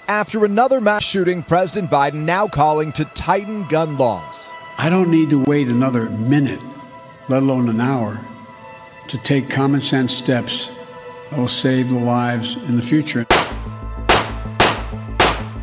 After another mass shooting, President Biden now calling to tighten gun laws. I don't need to wait another minute, let alone an hour, to take common sense steps that will save the lives in the future.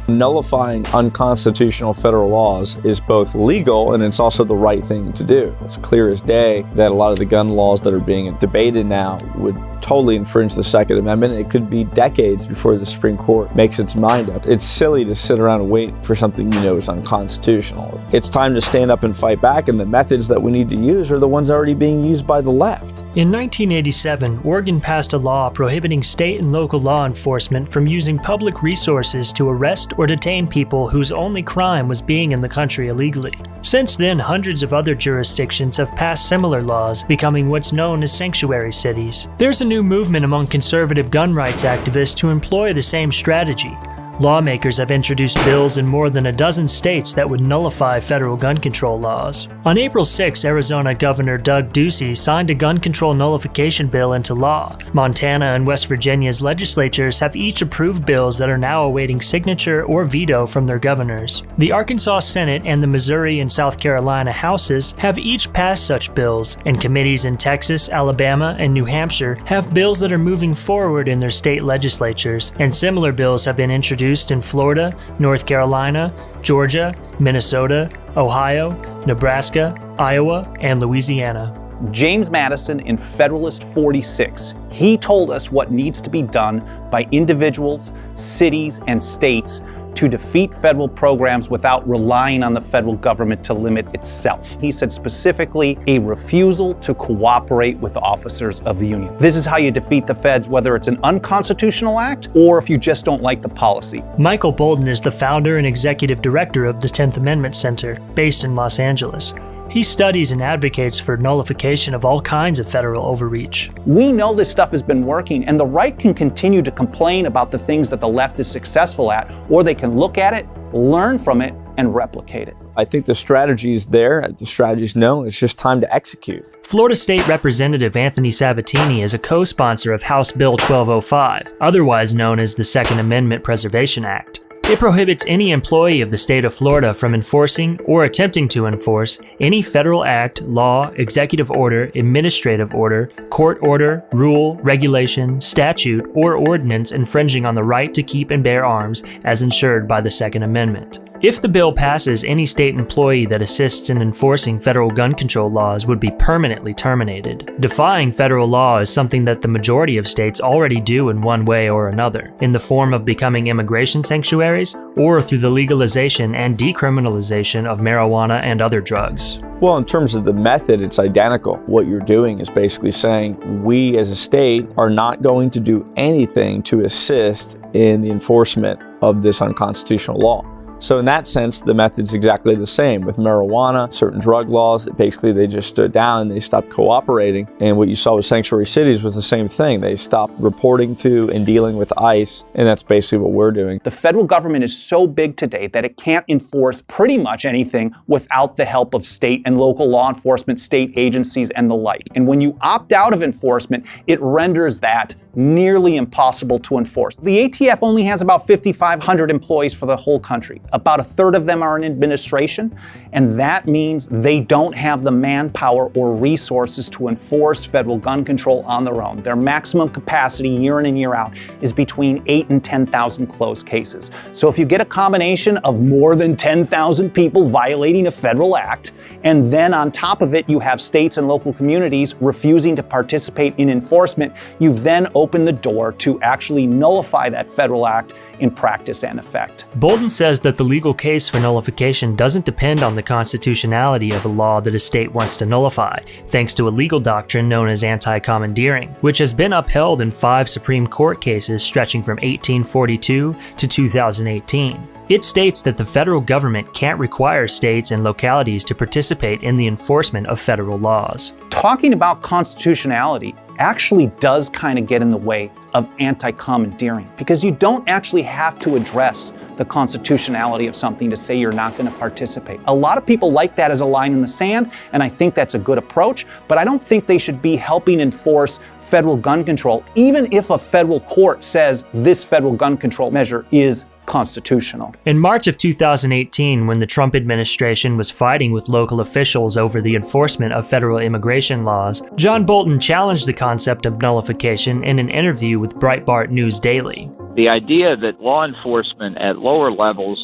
Nullifying unconstitutional federal laws is both legal and it's also the right thing to do. It's clear as day that a lot of the gun laws that are being debated now would totally infringe the Second Amendment. It could be decades before the Supreme Court makes its mind up. It's silly to sit around and wait for something you know is unconstitutional. It's time to stand up and fight back, and the methods that we need to use are the ones already being used by the left. In 1987, Oregon passed a law prohibiting state and local law enforcement from using public resources to arrest or detain people whose only crime was being in the country illegally. Since then, hundreds of other jurisdictions have passed similar laws, becoming what's known as sanctuary cities. There's a new movement among conservative gun rights activists to employ the same strategy. Lawmakers have introduced bills in more than a dozen states that would nullify federal gun control laws. On April 6, Arizona Governor Doug Ducey signed a gun control nullification bill into law. Montana and West Virginia's legislatures have each approved bills that are now awaiting signature or veto from their governors. The Arkansas Senate and the Missouri and South Carolina Houses have each passed such bills, and committees in Texas, Alabama, and New Hampshire have bills that are moving forward in their state legislatures, and similar bills have been introduced in Florida, North Carolina, Georgia, Minnesota, Ohio, Nebraska, Iowa, and Louisiana. James Madison in Federalist 46, he told us what needs to be done by individuals, cities, and states to defeat federal programs without relying on the federal government to limit itself. He said specifically a refusal to cooperate with the officers of the Union. This is how you defeat the feds, whether it's an unconstitutional act or if you just don't like the policy. Michael Boldin is the founder and executive director of the 10th Amendment Center, based in Los Angeles. He studies and advocates for nullification of all kinds of federal overreach. We know this stuff has been working, and the right can continue to complain about the things that the left is successful at, or they can look at it, learn from it, and replicate it. I think the strategy is there, the strategy is known, it's just time to execute. Florida State Representative Anthony Sabatini is a co-sponsor of House Bill 1205, otherwise known as the Second Amendment Preservation Act. It prohibits any employee of the state of Florida from enforcing or attempting to enforce any federal act, law, executive order, administrative order, court order, rule, regulation, statute, or ordinance infringing on the right to keep and bear arms as ensured by the Second Amendment. If the bill passes, any state employee that assists in enforcing federal gun control laws would be permanently terminated. Defying federal law is something that the majority of states already do in one way or another, in the form of becoming immigration sanctuaries or through the legalization and decriminalization of marijuana and other drugs. Well, in terms of the method, it's identical. What you're doing is basically saying we as a state are not going to do anything to assist in the enforcement of this unconstitutional law. So in that sense, the method's exactly the same. With marijuana, certain drug laws, basically they just stood down and they stopped cooperating. And what you saw with sanctuary cities was the same thing. They stopped reporting to and dealing with ICE, and that's basically what we're doing. The federal government is so big today that it can't enforce pretty much anything without the help of state and local law enforcement, state agencies, and the like. And when you opt out of enforcement, it renders that nearly impossible to enforce. The ATF only has about 5,500 employees for the whole country. About a third of them are in administration, and that means they don't have the manpower or resources to enforce federal gun control on their own. Their maximum capacity year in and year out is between 8,000 and 10,000 closed cases. So if you get a combination of more than 10,000 people violating a federal act, and then on top of it, you have states and local communities refusing to participate in enforcement, you've then opened the door to actually nullify that federal act in practice and effect. Boldin says that the legal case for nullification doesn't depend on the constitutionality of a law that a state wants to nullify, thanks to a legal doctrine known as anti-commandeering, which has been upheld in 5 Supreme Court cases stretching from 1842 to 2018. It states that the federal government can't require states and localities to participate in the enforcement of federal laws. Talking about constitutionality actually does kind of get in the way of anti-commandeering, because you don't actually have to address the constitutionality of something to say you're not going to participate. A lot of people like that as a line in the sand, and I think that's a good approach, but I don't think they should be helping enforce federal gun control, even if a federal court says this federal gun control measure is constitutional. In March of 2018, when the Trump administration was fighting with local officials over the enforcement of federal immigration laws, John Bolton challenged the concept of nullification in an interview with Breitbart News Daily. The idea that law enforcement at lower levels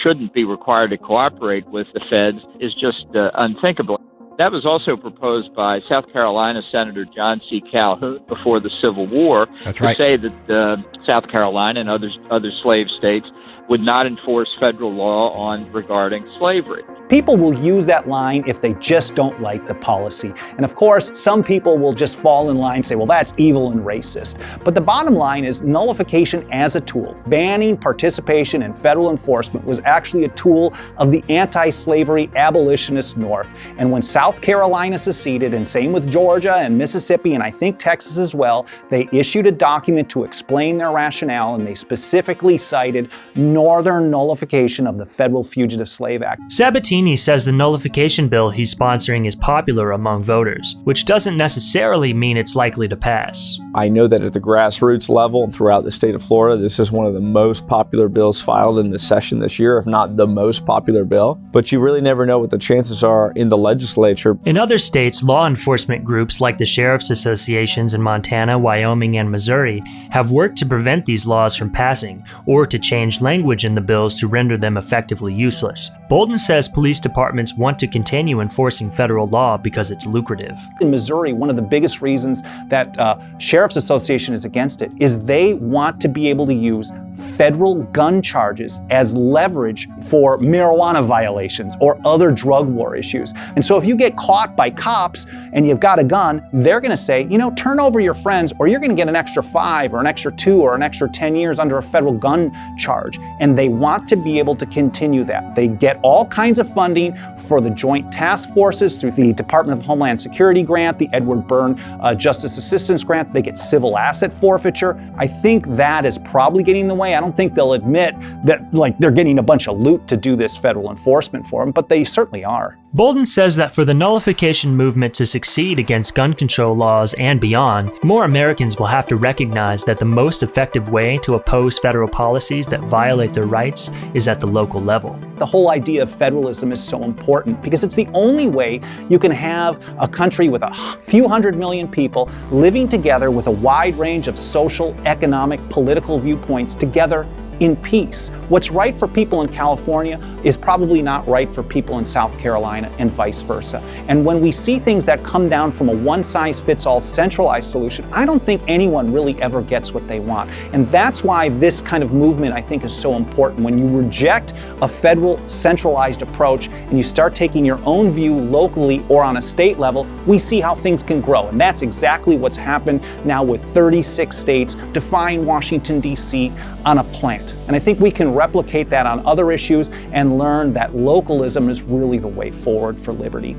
shouldn't be required to cooperate with the feds is just unthinkable. That was also proposed by South Carolina Senator John C. Calhoun before the Civil War. That's right. To say that South Carolina and other slave states would not enforce federal law regarding slavery. People will use that line if they just don't like the policy. And of course, some people will just fall in line and say, well, that's evil and racist. But the bottom line is nullification as a tool. Banning participation in federal enforcement was actually a tool of the anti-slavery abolitionist North. And when South Carolina seceded, and same with Georgia and Mississippi, and I think Texas as well, they issued a document to explain their rationale, and they specifically cited Northern nullification of the Federal Fugitive Slave Act. Sabatini says the nullification bill he's sponsoring is popular among voters, which doesn't necessarily mean it's likely to pass. I know that at the grassroots level and throughout the state of Florida, this is one of the most popular bills filed in this session this year, if not the most popular bill. But you really never know what the chances are in the legislature. In other states, law enforcement groups like the sheriff's associations in Montana, Wyoming, and Missouri have worked to prevent these laws from passing, or to change language in the bills to render them effectively useless. Bolton says police departments want to continue enforcing federal law because it's lucrative. In Missouri, one of the biggest reasons that Sheriff's Association is against it is they want to be able to use federal gun charges as leverage for marijuana violations or other drug war issues. And so if you get caught by cops and you've got a gun, they're going to say, turn over your friends or you're going to get an extra 5 or an extra 2 or an extra 10 years under a federal gun charge. And they want to be able to continue that. They get all kinds of funding for the joint task forces through the Department of Homeland Security grant, the Edward Byrne Justice Assistance Grant. They get civil asset forfeiture. I think that is probably getting in the way. I don't think they'll admit that they're getting a bunch of loot to do this federal enforcement for them, but they certainly are. Bolton says that for the nullification movement to succeed against gun control laws and beyond, more Americans will have to recognize that the most effective way to oppose federal policies that violate their rights is at the local level. The whole idea of federalism is so important because it's the only way you can have a country with a few 100 million people living together with a wide range of social, economic, political viewpoints together in peace. What's right for people in California is probably not right for people in South Carolina and vice versa. And when we see things that come down from a one-size-fits-all centralized solution, I don't think anyone really ever gets what they want. And that's why this kind of movement, I think, is so important. When you reject a federal centralized approach and you start taking your own view locally or on a state level, we see how things can grow. And that's exactly what's happened now with 36 states defying Washington, D.C. on a plant. And I think we can replicate that on other issues and learn that localism is really the way forward for liberty.